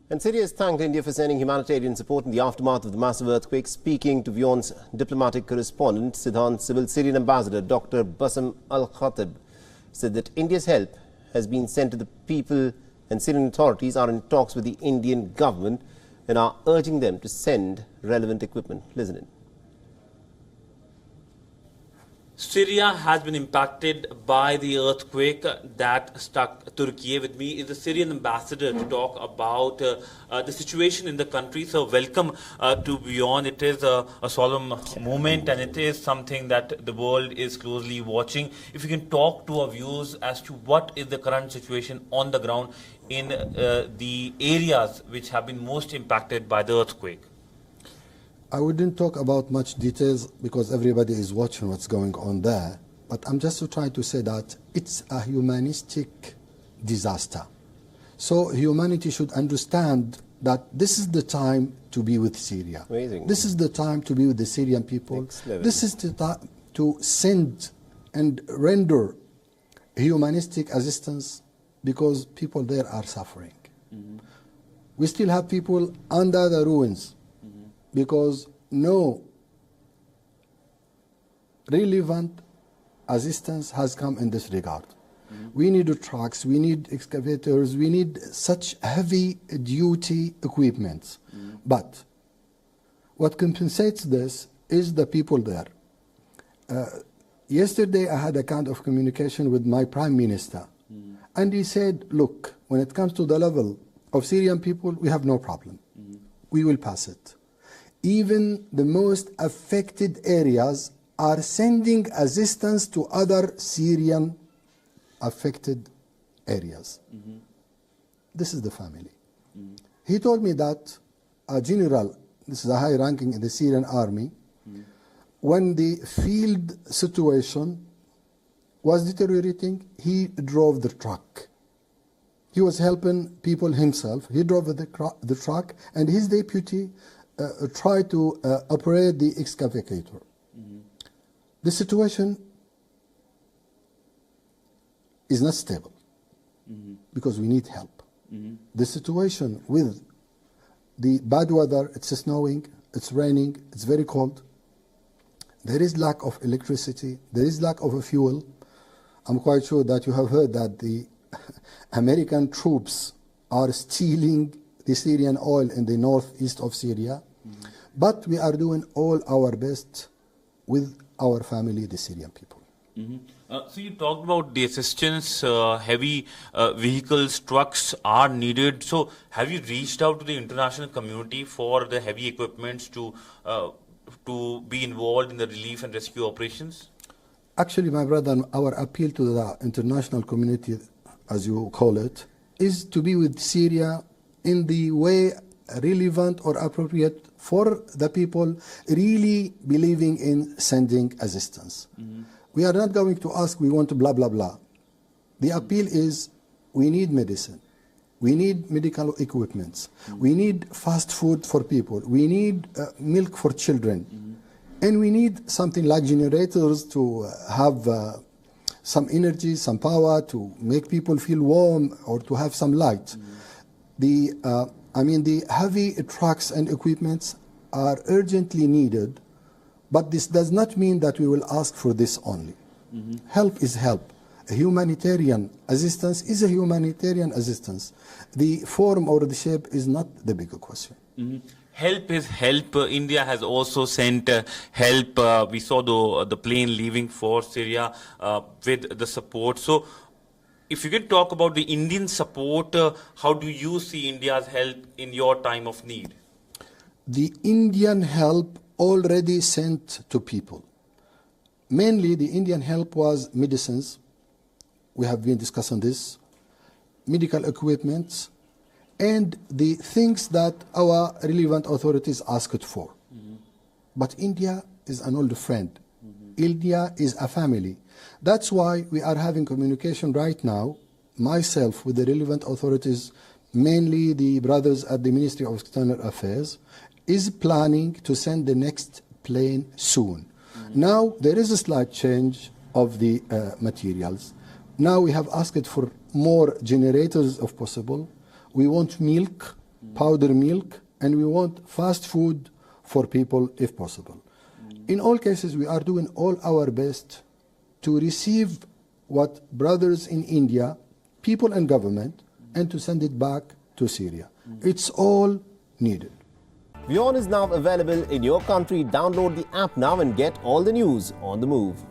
And Syria has thanked India for sending humanitarian support in the aftermath of the massive earthquake. Speaking to WION's diplomatic correspondent, Syrian Ambassador Dr. Bassam Alkhatib said that India's help has been sent to the people, and Syrian authorities are in talks with the Indian government and are urging them to send relevant equipment. Listen in. Syria has been impacted by the earthquake that struck Turkey. With me is the Syrian ambassador to talk about the situation in the country. So welcome to WION. It is a solemn moment, and it is something that the world is closely watching. If you can talk to our viewers as to what is the current situation on the ground in the areas which have been most impacted by the earthquake. I wouldn't talk about much details because everybody is watching what's going on there, but I'm just trying to say that it's a humanistic disaster. So humanity should understand that this is the time to be with Syria. Amazing. This is the time to be with the Syrian people. This is the time to send and render humanistic assistance because people there are suffering. We still have people under the ruins because no relevant assistance has come in this regard. We need trucks, we need excavators, we need such heavy duty equipment. But what compensates this is the people there. Yesterday I had a kind of communication with my Prime Minister, and he said, look, when it comes to the level of Syrian people, we have no problem. We will pass it. Even the most affected areas are sending assistance to other Syrian affected areas. This is the family. He told me that a general, this is a high ranking in the Syrian army, when the field situation was deteriorating, he drove the truck. He was helping people himself. He drove the truck, and his deputy tried to operate the excavator. The situation is not stable because we need help. The situation with the bad weather, it's snowing, it's raining, it's very cold. There is lack of electricity, there is lack of fuel. I'm quite sure that you have heard that the American troops are stealing the Syrian oil in the northeast of Syria. But we are doing all our best with our family, the Syrian people. So you talked about the assistance, heavy vehicles, trucks are needed. So have you reached out to the international community for the heavy equipments to be involved in the relief and rescue operations? Actually, my brother, our appeal to the international community, as you call it, is to be with Syria in the way relevant or appropriate for the people really believing in sending assistance. We are not going to ask, we want blah, blah, blah. The appeal is, we need medicine. We need medical equipment. We need fast food for people. We need milk for children. And we need something like generators to have some energy, some power to make people feel warm or to have some light. The heavy trucks and equipments are urgently needed, but this does not mean that we will ask for this only. Help is help. A humanitarian assistance is a humanitarian assistance. The form or the shape is not the bigger question. Help is help. India has also sent help. We saw the plane leaving for Syria with the support. So if you can talk about the Indian support, how do you see India's help in your time of need? The Indian help already sent to people. Mainly the Indian help was medicines. We have been discussing this. Medical equipment and the things that our relevant authorities asked for. But India is an old friend. India is a family. That's why we are having communication right now, myself with the relevant authorities, mainly the brothers at the Ministry of External Affairs, is planning to send the next plane soon. Now there is a slight change of the materials. Now we have asked for more generators if possible. We want milk. powder milk, and we want fast food for people if possible. In all cases, we are doing all our best to receive what brothers in India, people and government, and to send it back to Syria. It's all needed. WION is now available in your country. Download the app now and get all the news on the move.